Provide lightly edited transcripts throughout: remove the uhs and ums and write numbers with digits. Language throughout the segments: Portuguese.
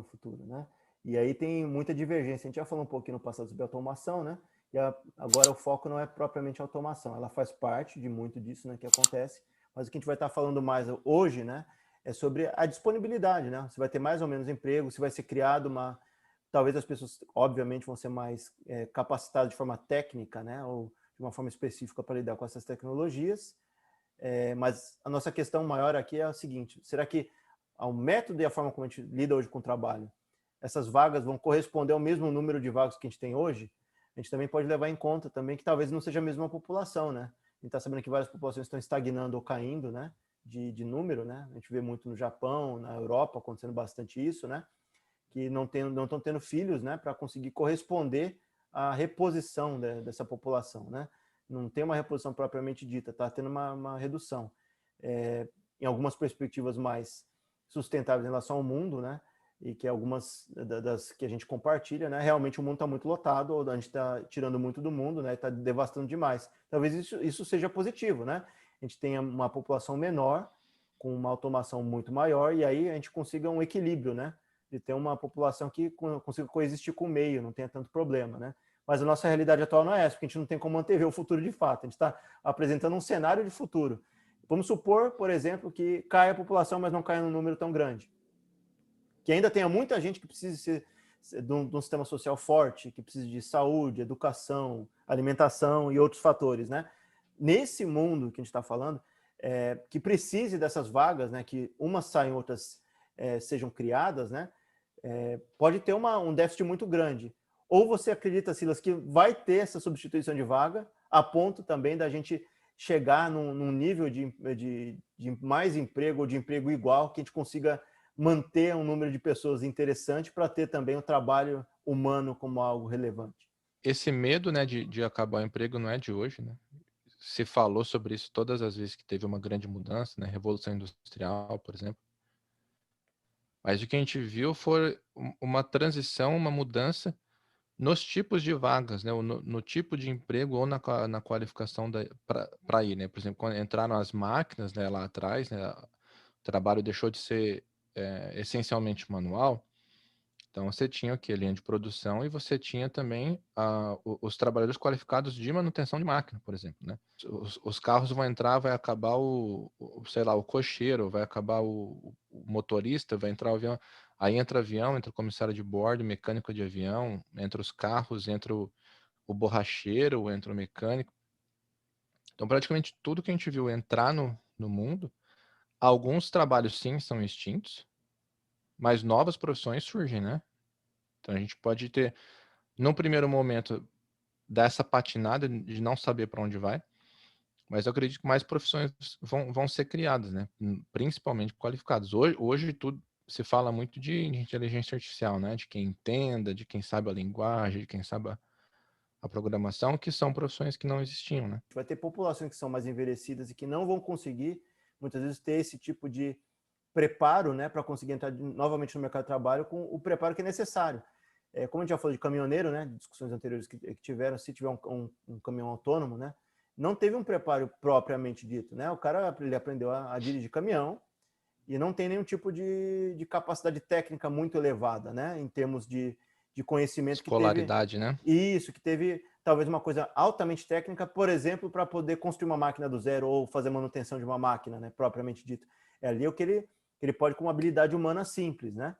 no futuro, né? E aí tem muita divergência. A gente já falou um pouquinho no passado sobre automação, né? E agora o foco não é propriamente a automação, ela faz parte de muito disso, né, que acontece, mas o que a gente vai estar falando mais hoje, né, é sobre a disponibilidade, né? Você vai ter mais ou menos emprego, se vai ser criado uma... Talvez as pessoas, obviamente, vão ser mais capacitadas de forma técnica, né, ou de uma forma específica para lidar com essas tecnologias, mas a nossa questão maior aqui é a seguinte: será que ao método e a forma como a gente lida hoje com o trabalho, essas vagas vão corresponder ao mesmo número de vagas que a gente tem hoje? A gente também pode levar em conta também que talvez não seja a mesma população, né? A gente está sabendo que várias populações estão estagnando ou caindo, né? De número, né? A gente vê muito no Japão, na Europa, acontecendo bastante isso, né? Que não estão tendo filhos, né? Para conseguir corresponder à reposição dessa população, né? Não tem uma reposição propriamente dita, está tendo uma redução. Em algumas perspectivas mais sustentáveis em relação ao mundo, né? E que algumas das que a gente compartilha, né? Realmente o mundo está muito lotado, a gente está tirando muito do mundo, né? Está devastando demais. Talvez isso seja positivo, né? A gente tenha uma população menor, com uma automação muito maior, e aí a gente consiga um equilíbrio, né? De ter uma população que consiga coexistir com o meio, não tenha tanto problema, né? Mas a nossa realidade atual não é essa, porque a gente não tem como antever o futuro de fato. A gente está apresentando um cenário de futuro. Vamos supor, por exemplo, que caia a população, mas não caia num número tão grande. Que ainda tenha muita gente que precise de um sistema social forte, que precise de saúde, educação, alimentação e outros fatores, né? Nesse mundo que a gente está falando, que precise dessas vagas, né? Que umas saiam, outras sejam criadas, né? Pode ter um déficit muito grande. Ou você acredita, Silas, que vai ter essa substituição de vaga, a ponto também da gente chegar num nível de mais emprego ou de emprego igual, que a gente consiga manter um número de pessoas interessante para ter também o trabalho humano como algo relevante? Esse medo, né, de acabar o emprego não é de hoje, né? Se falou sobre isso todas as vezes que teve uma grande mudança, né? Revolução Industrial, por exemplo. Mas o que a gente viu foi uma transição, uma mudança nos tipos de vagas, né? No tipo de emprego ou na qualificação para ir, né? Por exemplo, quando entraram as máquinas, né, lá atrás, né, o trabalho deixou de ser essencialmente manual. Então você tinha aqui a linha de produção e você tinha também os trabalhadores qualificados de manutenção de máquina, por exemplo, né? Os carros vão entrar, vai acabar sei lá, o cocheiro, vai acabar o motorista, vai entrar o avião. Aí entra avião, entra o comissário de bordo, mecânico de avião, entra os carros, entra o borracheiro, entra o mecânico. Então praticamente tudo que a gente viu entrar no mundo, alguns trabalhos sim são extintos, mas novas profissões surgem, né? Então a gente pode ter, num primeiro momento, dessa patinada de não saber para onde vai, mas eu acredito que mais profissões vão ser criadas, né? Principalmente qualificadas. Hoje tudo se fala muito de inteligência artificial, né? De quem entenda, de quem sabe a linguagem, de quem sabe a programação, que são profissões que não existiam, né? Vai ter populações que são mais envelhecidas e que não vão conseguir, muitas vezes, ter esse tipo de preparo, né, para conseguir entrar novamente no mercado de trabalho com o preparo que é necessário. Como a gente já falou de caminhoneiro, né, discussões anteriores que tiveram, se tiver um caminhão autônomo, né, não teve um preparo propriamente dito, né, o cara ele aprendeu a dirigir caminhão e não tem nenhum tipo de capacidade técnica muito elevada, né, em termos de conhecimento que teve Escolaridade, né? isso, que teve talvez uma coisa altamente técnica, por exemplo, para poder construir uma máquina do zero ou fazer manutenção de uma máquina, né, propriamente dito. É ali o que ele pode com uma habilidade humana simples, né?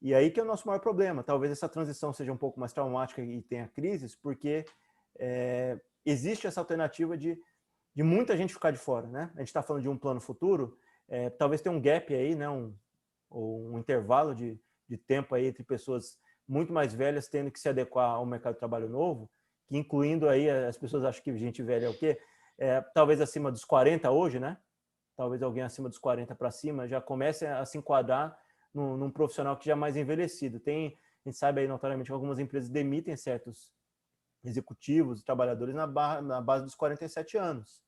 E aí que é o nosso maior problema. Talvez essa transição seja um pouco mais traumática e tenha crises, porque existe essa alternativa de muita gente ficar de fora, né? A gente está falando de um plano futuro, talvez tenha um gap aí, né? Um intervalo de tempo aí entre pessoas muito mais velhas tendo que se adequar ao mercado de trabalho novo, que incluindo aí, as pessoas acham que gente velha é o quê? Talvez acima dos 40 hoje, né? Talvez alguém acima dos 40 para cima já comece a se enquadrar num profissional que já é mais envelhecido. A gente sabe aí notoriamente que algumas empresas demitem certos executivos e trabalhadores na base dos 47 anos,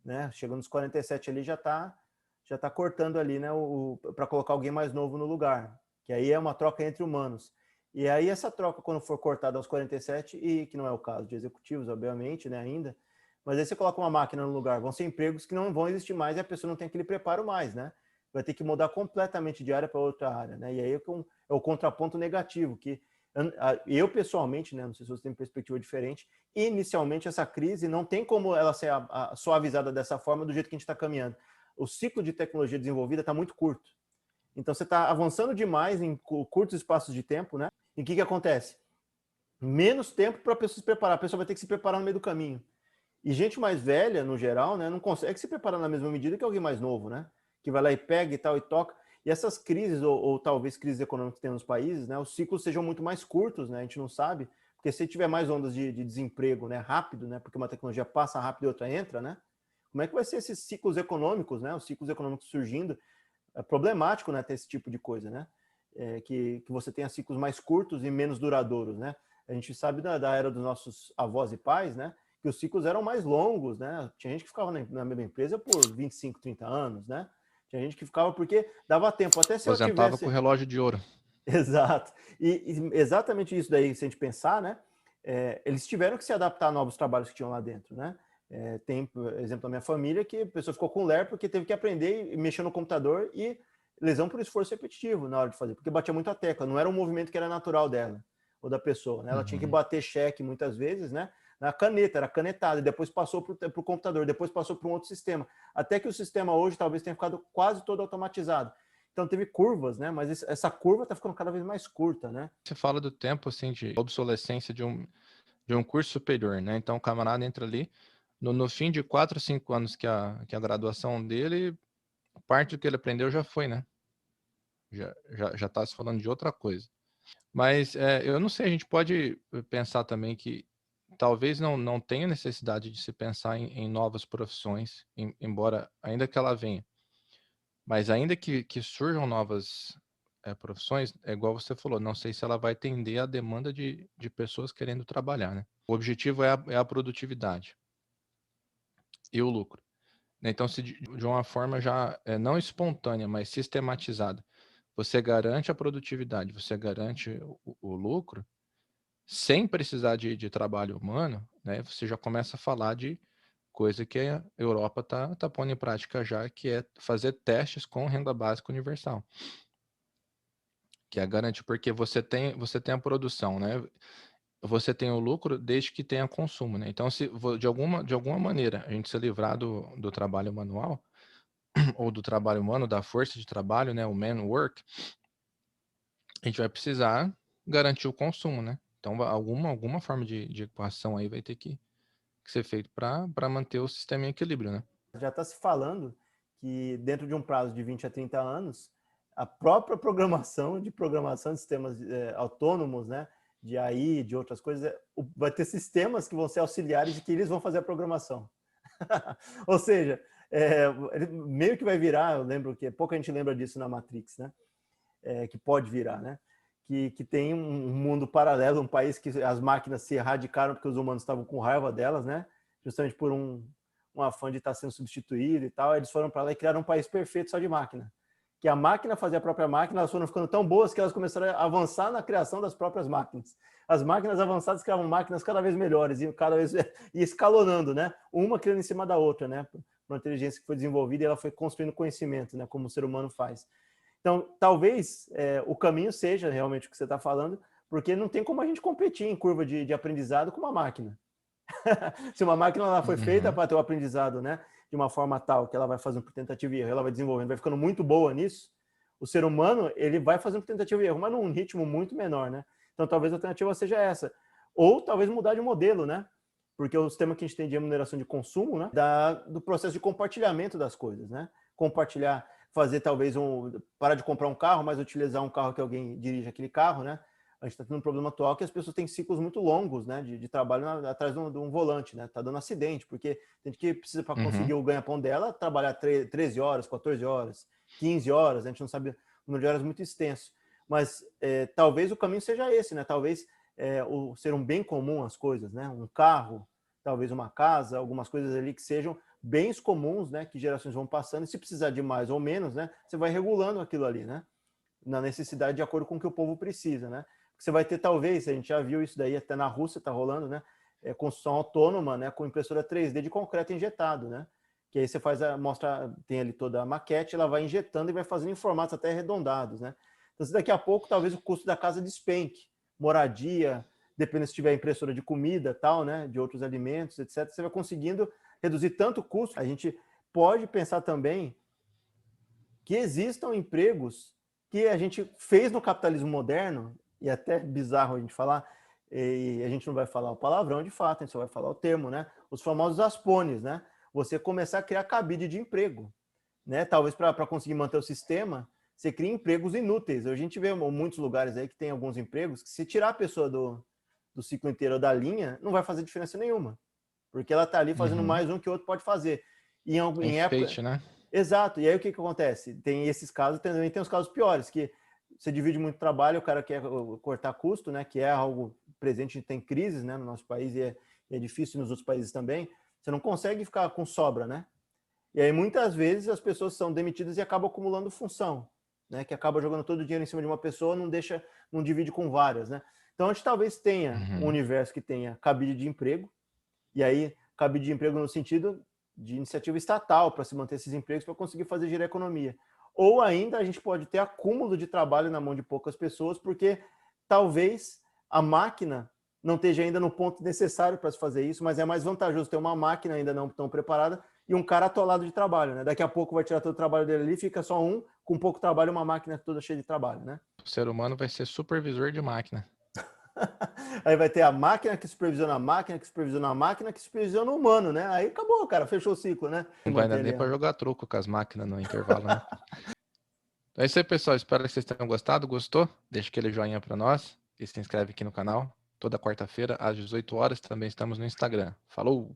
né? Chegando nos 47 ali já tá cortando ali, né, para colocar alguém mais novo no lugar, que aí é uma troca entre humanos. E aí essa troca, quando for cortada aos 47, e que não é o caso de executivos, obviamente, né, ainda, mas aí você coloca uma máquina no lugar, vão ser empregos que não vão existir mais e a pessoa não tem aquele preparo mais, né? vai ter que mudar completamente de área para outra área, né? E aí é o contraponto negativo, que eu pessoalmente, né, não sei se você tem perspectiva diferente, inicialmente essa crise não tem como ela ser suavizada dessa forma do jeito que a gente está caminhando. O ciclo de tecnologia desenvolvida está muito curto. Então você está avançando demais em curtos espaços de tempo, né? E o que acontece? Menos tempo para a pessoa se preparar. A pessoa vai ter que se preparar no meio do caminho. E gente mais velha, no geral, né, não consegue se preparar na mesma medida que alguém mais novo, né? Que vai lá e pega e tal e toca. E essas crises, ou talvez crises econômicas que tem nos países, né, os ciclos sejam muito mais curtos, né? A gente não sabe, porque se tiver mais ondas de desemprego, né, rápido, né, porque uma tecnologia passa rápido e outra entra, né? Como é que vai ser esses ciclos econômicos, né? Os ciclos econômicos surgindo. É problemático, né, ter esse tipo de coisa, né? Que você tenha ciclos mais curtos e menos duradouros, né? A gente sabe da era dos nossos avós e pais, né? Que os ciclos eram mais longos, né? Tinha gente que ficava na mesma empresa por 25, 30 anos, né? Tinha gente que ficava porque dava tempo, até se eu Aposentava com o tivesse... relógio de ouro. Exato. E exatamente isso daí, se a gente pensar, né? Eles tiveram que se adaptar a novos trabalhos que tinham lá dentro, né? Tem, por exemplo, da minha família, que a pessoa ficou com ler porque teve que aprender e mexer no computador e lesão por esforço repetitivo na hora de fazer, porque batia muito a tecla, não era um movimento que era natural dela ou da pessoa, né? Ela tinha que bater cheque muitas vezes, né? Na caneta, era canetada, e depois passou para o computador, depois passou para um outro sistema, até que o sistema hoje talvez tenha ficado quase todo automatizado. Então teve curvas, né? Mas essa curva está ficando cada vez mais curta, né? Você fala do tempo, assim, de obsolescência de um curso superior, né? Então o camarada entra ali, no fim de 4 ou 5 anos que a graduação dele, parte do que ele aprendeu já foi, né? Já tá se falando de outra coisa. Mas eu não sei, a gente pode pensar também que talvez não tenha necessidade de se pensar em novas profissões, embora ainda que ela venha. Mas ainda que surjam novas profissões, é igual você falou, não sei se ela vai atender a demanda de pessoas querendo trabalhar, né? O objetivo é a produtividade e o lucro, né? Então, se de uma forma já não espontânea, mas sistematizada, você garante a produtividade, você garante o lucro, sem precisar de trabalho humano, né? Você já começa a falar de coisa que a Europa tá pondo em prática já, que é fazer testes com renda básica universal, que é garantir, porque você tem a produção, né? Você tem o lucro desde que tenha consumo, né? Então, se de alguma maneira a gente se livrar do trabalho manual ou do trabalho humano, da força de trabalho, né? O man work, a gente vai precisar garantir o consumo, né? Então, alguma forma de equação aí vai ter que ser feito para manter o sistema em equilíbrio, né? Já está se falando que dentro de um prazo de 20 a 30 anos, a própria programação de sistemas autônomos, né, de AI, de outras coisas, vai ter sistemas que vão ser auxiliares e que eles vão fazer a programação. Ou seja, meio que vai virar, eu lembro que pouca gente lembra disso na Matrix, né? Que pode virar, né? Que tem um mundo paralelo, um país que as máquinas se erradicaram porque os humanos estavam com raiva delas, né? Justamente por um afã de estar sendo substituído e tal. Eles foram para lá e criaram um país perfeito só de máquina. Que a máquina fazia a própria máquina, elas foram ficando tão boas que elas começaram a avançar na criação das próprias máquinas. As máquinas avançadas criavam máquinas cada vez melhores e cada vez e escalonando, né? Uma criando em cima da outra, né? Uma inteligência que foi desenvolvida e ela foi construindo conhecimento, né? Como o ser humano faz. Então, talvez o caminho seja realmente o que você está falando, porque não tem como a gente competir em curva de aprendizado com uma máquina. Se uma máquina ela foi feita para ter o aprendizado, né, de uma forma tal que ela vai fazendo por tentativa e erro, ela vai desenvolvendo, vai ficando muito boa nisso, o ser humano ele vai fazendo por tentativa e erro, mas num ritmo muito menor, né? Então, talvez a alternativa seja essa. Ou talvez mudar de modelo, né? Porque o sistema que a gente tem de remuneração de consumo, né, do processo de compartilhamento das coisas, né? Compartilhar, fazer talvez parar de comprar um carro, mas utilizar um carro que alguém dirige aquele carro, né? A gente está tendo um problema atual que as pessoas têm ciclos muito longos, né, de trabalho atrás de um volante, né? Tá dando acidente, porque tem gente que precisa, para conseguir o ganha-pão dela, trabalhar 13 horas, 14 horas, 15 horas, a gente não sabe, o número de horas muito extenso. Mas talvez o caminho seja esse, né? Talvez ser um bem comum as coisas, né? Um carro, talvez uma casa, algumas coisas ali que sejam bens comuns, né? Que gerações vão passando, e se precisar de mais ou menos, né? Você vai regulando aquilo ali, né? Na necessidade de acordo com o que o povo precisa, né? Você vai ter, talvez, a gente já viu isso daí, até na Rússia está rolando, né? Construção autônoma, né? Com impressora 3D de concreto injetado, né? que aí você tem ali toda a maquete, ela vai injetando e vai fazendo em formatos até arredondados, né? Então, daqui a pouco, talvez o custo da casa despenque, moradia, dependendo se tiver impressora de comida, tal, né, de outros alimentos, etc., você vai conseguindo reduzir tanto o custo. A gente pode pensar também que existam empregos que a gente fez no capitalismo moderno, e até bizarro a gente falar, e a gente não vai falar o palavrão de fato, a gente só vai falar o termo, né? Os famosos aspones, né? Você começar a criar cabide de emprego, né? Talvez para conseguir manter o sistema, você cria empregos inúteis. A gente vê muitos lugares aí que tem alguns empregos que, se tirar a pessoa do ciclo inteiro da linha, não vai fazer diferença nenhuma, porque ela está ali fazendo mais um que o outro pode fazer. E em época... né? Exato. E aí o que acontece? Tem esses casos, também tem os casos piores, que você divide muito trabalho, o cara quer cortar custo, né? Que é algo presente, a gente tem crises, né, no nosso país, e é difícil nos outros países também. Você não consegue ficar com sobra, né? E aí muitas vezes as pessoas são demitidas e acabam acumulando função, né? Que acaba jogando todo o dinheiro em cima de uma pessoa, não divide com várias, né? Então a gente talvez tenha um universo que tenha cabide de emprego, e aí cabide de emprego no sentido de iniciativa estatal para se manter esses empregos, para conseguir fazer girar a economia. Ou ainda a gente pode ter acúmulo de trabalho na mão de poucas pessoas, porque talvez a máquina não esteja ainda no ponto necessário para se fazer isso, mas é mais vantajoso ter uma máquina ainda não tão preparada e um cara atolado de trabalho, né? Daqui a pouco vai tirar todo o trabalho dele ali, fica só um, com pouco trabalho, uma máquina toda cheia de trabalho, né? O ser humano vai ser supervisor de máquina. Aí vai ter a máquina que supervisiona a máquina, que supervisiona a máquina, que supervisiona o humano, né? Aí acabou, cara, fechou o ciclo, né? Não vai dar nem para jogar truco com as máquinas no intervalo, né? Então é isso aí, pessoal. Espero que vocês tenham gostado. Gostou? Deixa aquele joinha para nós e se inscreve aqui no canal. Toda quarta-feira, às 18 horas, também estamos no Instagram. Falou!